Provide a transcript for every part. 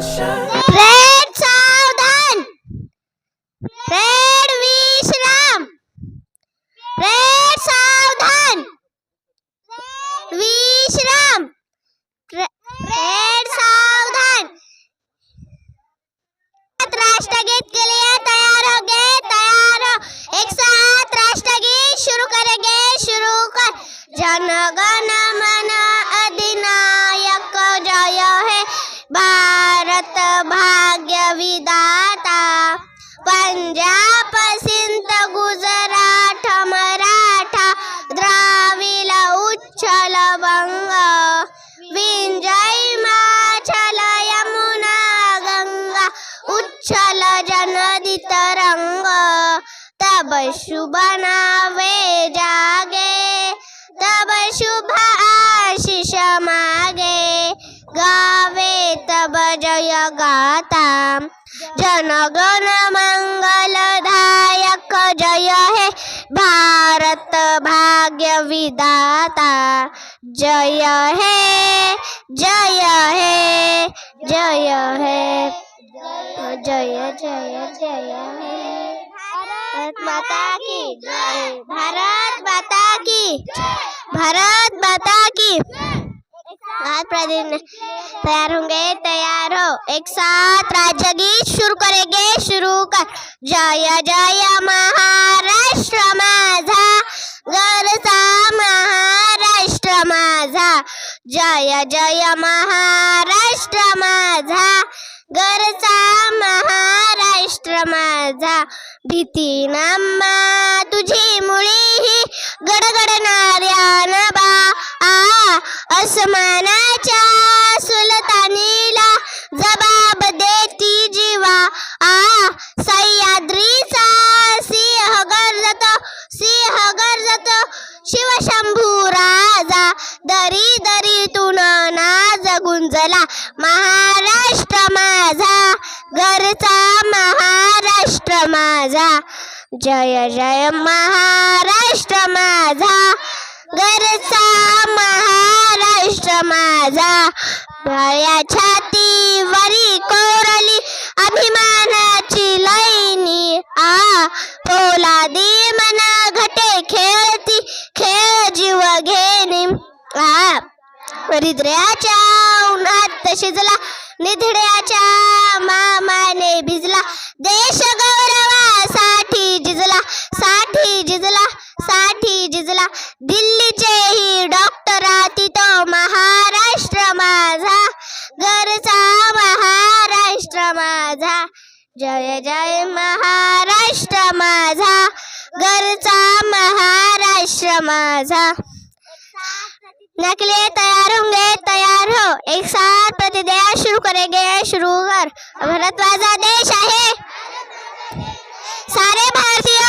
Red सावधान, red विश्राम, red सावधान, विश्राम, red सावधान। राष्ट्रगीत के लिए तैयार हो गए, तैयार हो। एक साथ राष्ट्रगीत शुरू करेंगे, शुरू कर। जन गण मन अधिनायक जय है भारत भाग्य विधाता। पंजाब सिंध गुजरात मराठा द्राविड उच्छल बंग। विंध्य हिमाचल यमुना गंगा उच्छल जननी तरंग। तब शुभ नावे जागे, तब शुभ आशीष मागे। गावे तब जय गाता, जन गण मंगलदायक जय है भारत भाग्य विधाता। जय है, जय है, जय है, जय जय जय है। भारत माता की जय, भारत माता की, भारत माता की। आज प्रतिदिन तैयार होंगे, तैयार हो। एक साथ राज्य गीत शुरू करेंगे, शुरू कर। जय जय महाराष्ट्र माझा, घरचा महाराष्ट्र माझा। जय जय महाराष्ट्र माझा, घरचा महाराष्ट्र माझा। भीती नाम्मा तुझी मुळी ही गडगडणाऱ्या नभा। अस्मानाच्या सुलतानीला जबाब देती जीवा। सह्याद्रीचा सिंह गर्जतो, सिंह गर्जतो शिवशंभू राजा। दरी दरीतून नाद गुंजला महाराष्ट्र माझा, घरचा महाराष्ट्र माझा। जय जय महाराष्ट्र माझा, घरचा महाराष्ट्र माझा। भया छातीवरी कोरली अभिमानाची लैनी। पोलादी मना घटे खेळती, खेळ जीव घेणी। हृदयाच्या उन्हात शिजला, निधड्याच्या मामाने भिजला। देश गौरवासाठी झिजला, साठी झिजला, साठी झिजला। दिल्लीचेही डॉक्टर तो महाराष्ट्र माझा, घरचा महाराष्ट्र माझा। जय जय महाराष्ट्र माझा, घरचा महाराष्ट्र माझा। नकले तैयार होंगे, तैयार हो। एक साथ प्रतिज्ञा शुरू करेंगे, शुरू कर। भारत माझा देश आहे, सारे भारतीय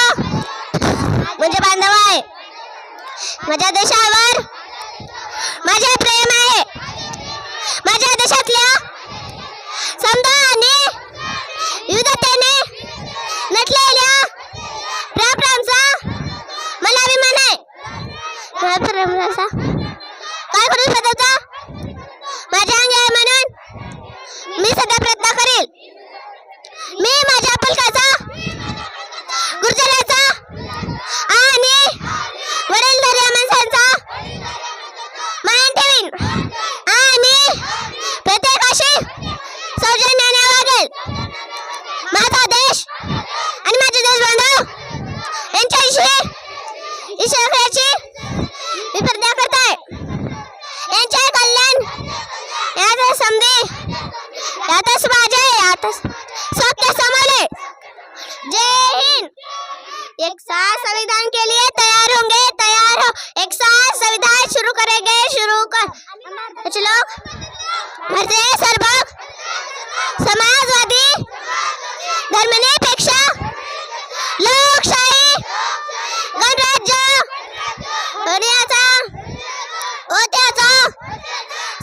म्हणजे बांधव आहे। माझ्या देशावर माझे प्रेम आहे। माझ्या देशातल्या समता आणि विविधतेने नटलेल्या प्रेमाचा मला अभिमान आहे। प्रेमाचा काय करू स्वतःचा माझ्या अंगी आहे म्हणून मी सदा प्रयत्न करेल। मी माझ्या पुलकाचा, गुरुजनाचा आणि वडीलधाऱ्या माणसांचा मान ठेवीन आणि प्रत्येकाशी सौजन्याने वागेल। माझा देश आणि माझे देशबांधव यांच्याविषयी ईश्वराची मी प्रार्थना करताय। यांचे कल्याण, यातच समधी, यातच माझे, यातच सौख्य समोले। जय हिंद। एक साथ संविधान के लिए तैयार होंगे, तैयार हो। एक साथ संविधान शुरू करेंगे, शुरू कर। कुछ लोग भारतीय सरभोग समाजवादी धर्मनिरपेक्षा लोकशाही गणराज्य होण्याचा होत्याचा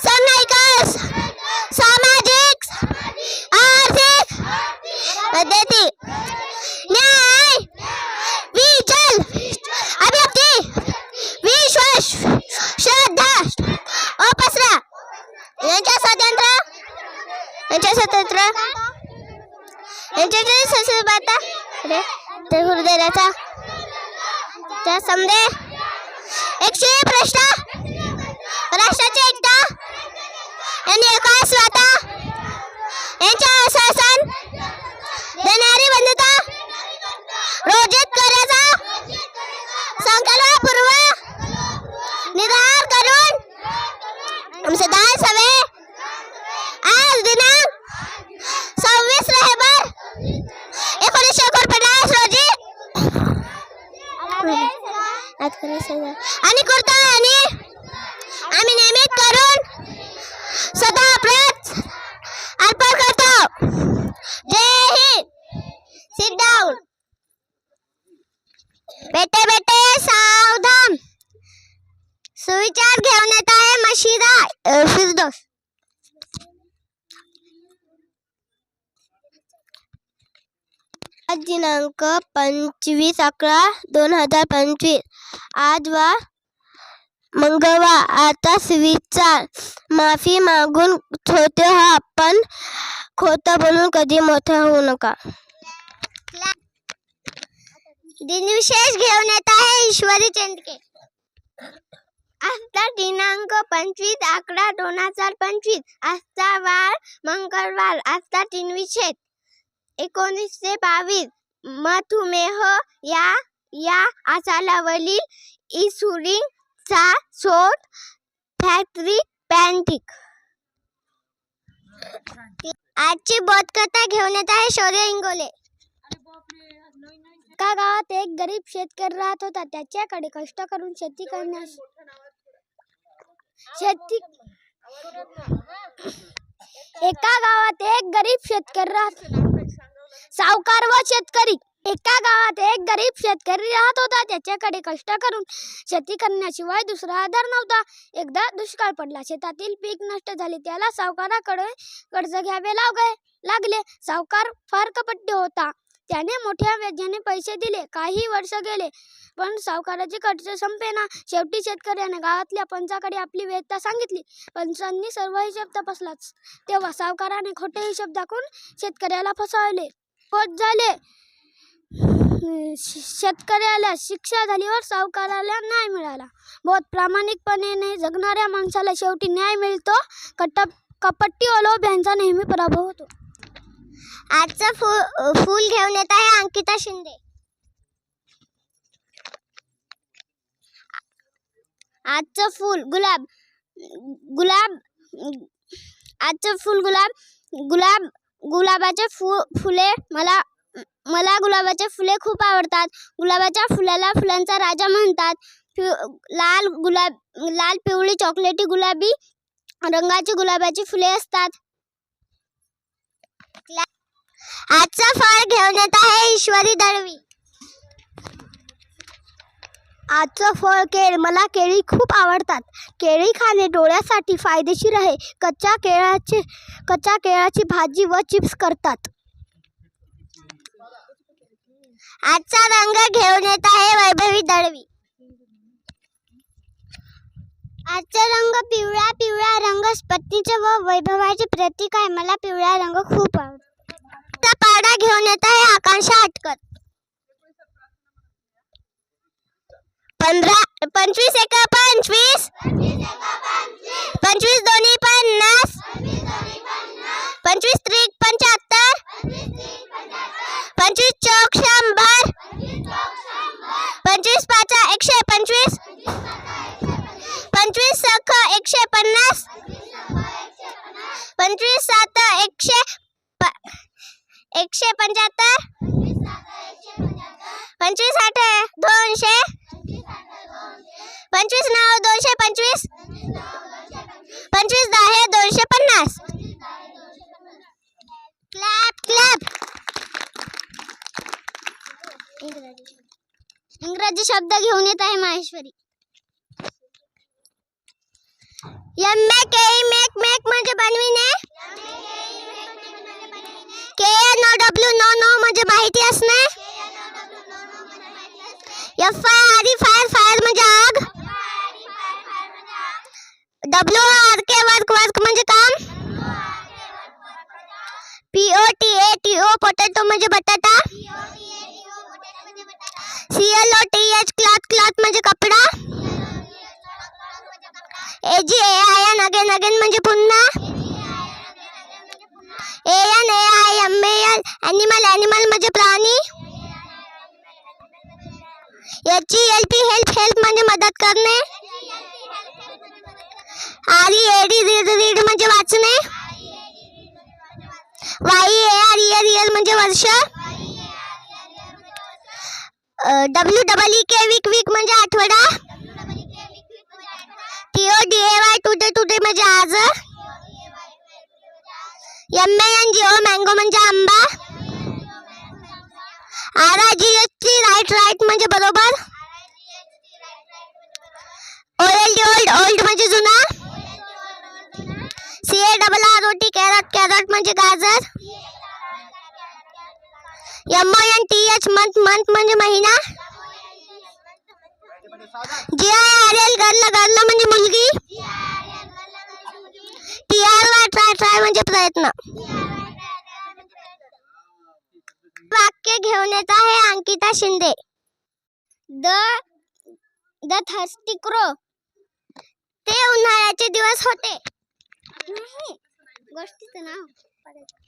सामायिक सामाजिक आर्थिक पद्धती न्याय विचार अभिव्यक्ती विश्वास श्रद्धा उपसरा यांच्या स्वातंत्र्य यांच्या स्वतंत्र यांच्या संस्कृत तर गुरुदेवाचा त्या समदे 100 प्रश्न राष्ट्राची एकता यांनी एका स्वतः यांच्या शासन देणारी बंधुता रोजित करायचा संकल्पपूर्व निर्धार करून सदा सवे आज दिनांक 26 नोव्हेंबर 1949 रोजी आणि करता आणि आम्ही नियमित करून स्वतः प्रत अर्पण करतो. जय हिंद. Sit down. बेटे बेटे सावधान. सुविचार घेऊन येत आहे मशिदा फिरदौस. आज दिनांक 25/11/2025 आज वा मंगळवार. आता सुविचार माफी मागून होते हा आपण खोटं बोलून कधी मोठा होऊ नका. दिनविशेष घेऊन येत आहे ईश्वरी चंदके. आजचा दिनांक 25/11/2025 आजचा वार मंगळवार. आजचा दिनविशेष 1922 मधुमेह या आजारावरील इन्सुलिनचा शोध फॅक्टरी पॅन्टिक. आजची बोधकथा घेऊन येत आहे शौर्य इंगोले. एका गावात एक गरीब शेतकरी राहत होता. त्याच्याकडे कष्ट करून शेती करण्यास एका गावात एक गरीब शेतकरी राहत सावकार व शेतकरी. एका गावात एक गरीब शेतकरी राहत होता. त्याच्याकडे कष्ट करून शेती करण्याशिवाय दुसरा आधार नव्हता. एकदा दुष्काळ पडला. शेतातील पीक नष्ट झाले. त्याला सावकाराकडे कर्ज घ्यावे लागले. सावकार फार कपटी होता. त्याने मोठ्या व्याजाने पैसे दिले. काही वर्ष गेले पण सावकाराचे कर्ज संपेना. शेवटी शेतकऱ्याने गावातल्या पंचाकडे आपली व्यथा सांगितली. पंचांनी सर्व हिशोब तपासलाच. तेव्हा सावकाराने खोटे हिशोब दाखवून शेतकऱ्याला फसवले. पोट झाले. शेतकऱ्याला शिक्षा झाल्यावर सावकाराला न्याय मिळाला. बहुत प्रामाणिकपणे जगणाऱ्या माणसाला शेवटी न्याय मिळतो. कपट्टी व लोभ यांचा नेहमी पराभव होतो. आजचं फूल घेऊन येत आहे अंकिता शिंदे. आजचं फूल गुलाब. आजचं फूल गुलाब. गुलाबाचे फुले मला गुलाबाचे फुले खूप आवडतात. गुलाबाच्या फुलाला फुलांचा राजा म्हणतात. लाल पिवळी चॉकलेटी गुलाबी रंगाची गुलाबाची फुले असतात. आजचं फळ घेऊन येत आहे ईश्वरी दळवी. आजचं फळ केळ. मला केळी खूप आवडतात. केळी खाणे डोळ्यासाठी फायदेशीर आहे. कच्च्या केळाची भाजी व चिप्स करतात. आजचा रंग घेऊन येत आहे वैभवी दळवी. आजचा रंग पिवळा. पिवळा रंग पत्नीचे व वैभवाचे प्रतीक आहे. मला पिवळा रंग खूप आवडतो. पाडा घेऊन येत आहे आकांक्षा हटकर. 25 एक 25 25 दोन्ही 50 25 त्रिक 75 25 चौक 100 25 पाचा 125 25 सख 150 25 सात 175 25 आठ 200 25 9 225 25 10 250. Clap clap. इंग्रजी शब्द घेऊन येत आहे माहेश्वरी. मेक म्हणजे बनविणे. KNOW नो म्हणजे माहिती असणे. FIRE फायर म्हणजे आग. WORK वर्क म्हणजे काम. POTATO पोटॅटो म्हणजे बटाटा. CLOTH क्लॉथ म्हणजे कपडा. AGAIN अगेन म्हणजे पुन्हा. ANAIMAL ॲनिमल म्हणजे प्राणी. HELP म्हणजे मदत करणे. READ म्हणजे वाचणे. YEAR म्हणजे वर्ष. WEEK वीक म्हणजे आठवडा. TODAY टुडे म्हणजे आज. MANGO मँगो म्हणजे आंबा. RIGHT राईट म्हणजे बरोबर. ओल्ड म्हणजे जुना. CARROT कॅरट म्हणजे गाजर. MONTH मंथ म्हणजे महिना. GIRL गर्ल म्हणजे मुलगी. TRY म्हणजे प्रयत्न. वाक्य घेऊन येत आहे Ankita Shinde. The thirsty crow. ते उन्हाळ्याचे दिवस होते. गोष्टीचं नाव.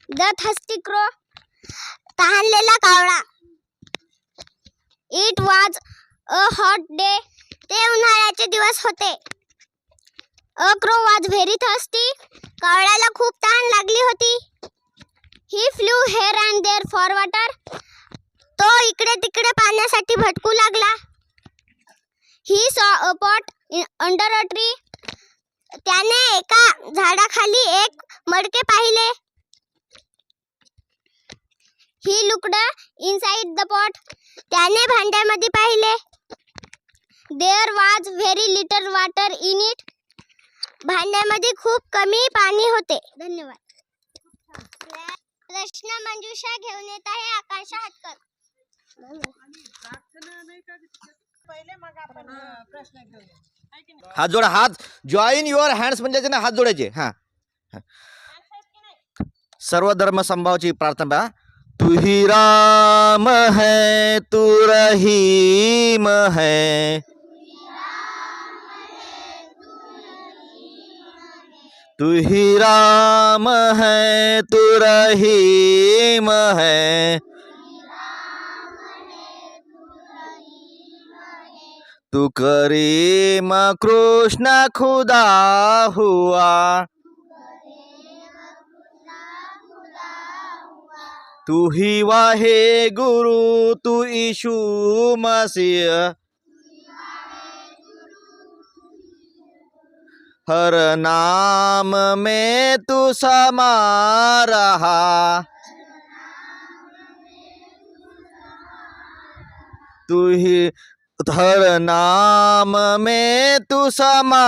The thirsty crow. तहानलेला कावळा. It was a hot day. ते उन्हाळ्याचे दिवस होते. A crow was very thirsty. कावळ्याला खूप तहान लागली होती. He flew here and there for water. तो इकडे तिकडे पाण्यासाठी भटकू लागला. He saw a pot under a tree. त्याने एका झाडाखाली एक मडके पाहिले. He looked inside the pot. त्याने भांड्यामध्ये पाहिले. There was very little water in it. भांड्यामध्ये खूप कमी पाणी होते. धन्यवाद. प्रश्न मंजुषा घेऊन येत आहे आकांक्षा हटकर. हात जोडा. हात जॉईन युअर हँड्स म्हणजे ना हात जोडायचे. हा सर्व धर्म संभावाची प्रार्थना. तू ही राम है तू रहीम है. तू ही राम है तू रहीम है. तू करीम कृष्ण खुदा हुआ. तू ही वाहे गुरु तू यीशु मसीह. हर नाम में तू समा रहा. तू ही हर नाम में तू समा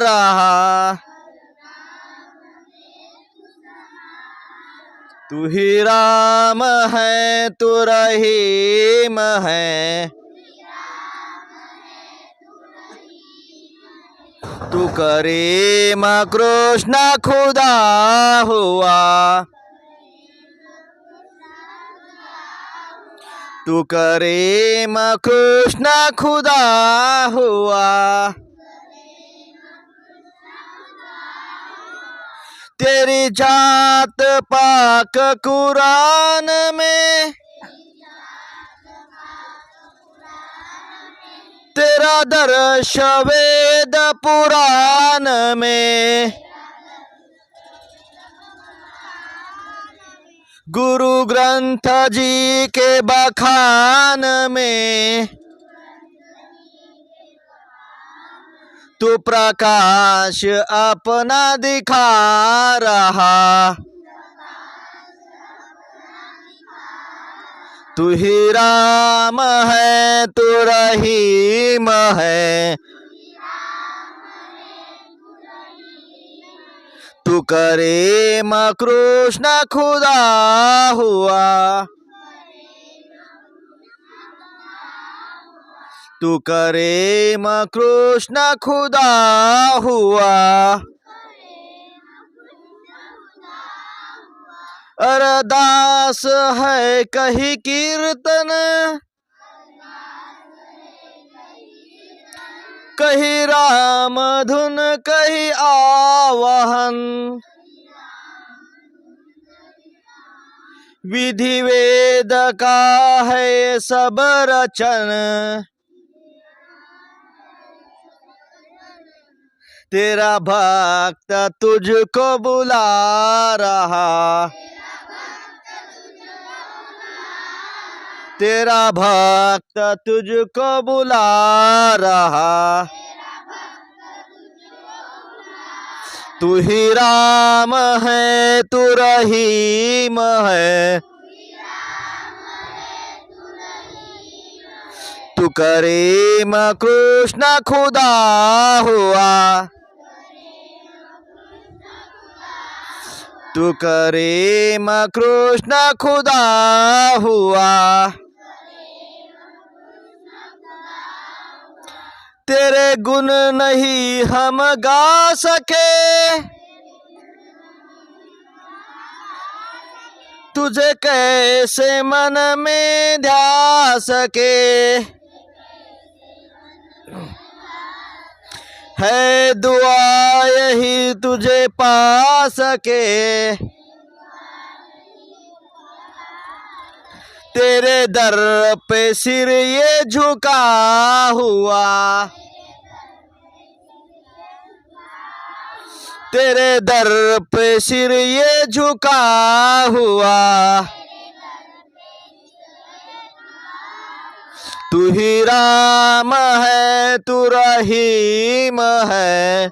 रहा. तू ही राम है तू रहीम है. तू करीम कृष्ण खुदा हुआ. तू करीम कृष्ण खुदा हुआ. तेरी जात पाक कुरान में. तेरा दर्श वेद पुराण में. गुरु ग्रंथ जी के बखान में. तू प्रकाश अपना दिखा रहा. तू ही राम है तू रहीम है. तू करीम कृष्ण खुदा हुआ. तू करीम कृष्ण खुदा हुआ. अरदास है कही कीर्तन, कही राम धुन कही आवाहन, विधि वेद का है सब रचन, तेरा भक्त तुझको बुला रहा, तेरा भक्त तुझको बुला रहा, तू ही राम है तू रहीम है, तू करीम कृष्ण खुदा हुआ, तू करीम कृष्ण खुदा हुआ, तेरे गुण नहीं हम गा सके, तुझे कैसे मन में ध्या सके, है दुआ यही तुझे पा सके, तेरे दर पे सिर ये झुका हुआ, तेरे दर पे सिर ये झुका हुआ, तू ही राम है तू रहीम है,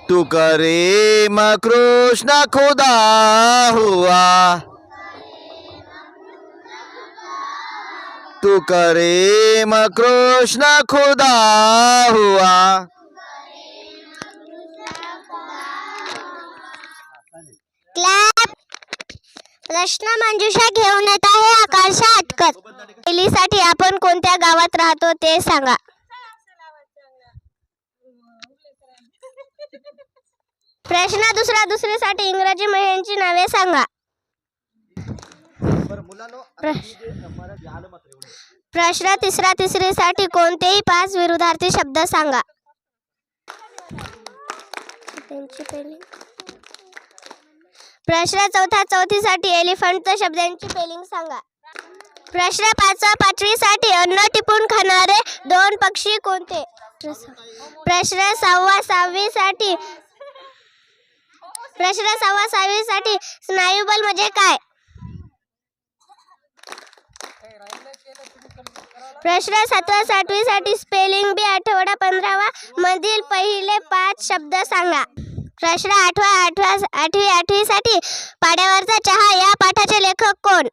तू करीम कृष्ण खुदा हुआ, तू करीम कृष्ण खुदा हुआ। क्लॅप. प्रश्न मंजुषा घेऊन येत आहे आकाश आटकर. पहिलीसाठी आपण कोणत्या गावात राहतो ते सांगा. प्रश्न दुसरीसाठी इंग्रजी महिन्यांची नावे सांगा. प्रश्न तिसरीसाठी कोणतेही 5 विरुद्धार्थी शब्द सांगा. प्रश्न चौथीसाठी एलिफंट शब्दांची स्पेलिंग सांगा. प्रश्न 5वीसाठी अन्न टिपून खाणारे 2 पक्षी कोणते. प्रश्न 6वीसाठी स्नायुबल म्हणजे काय. प्रश्न 7वीसाठी स्पेलिंग बी आठवडा 15 मधील पहिले 5 शब्द सांगा. प्रश्न 8वीसाठी पाड्यावरचा चहा या पाठाचे लेखक कोण.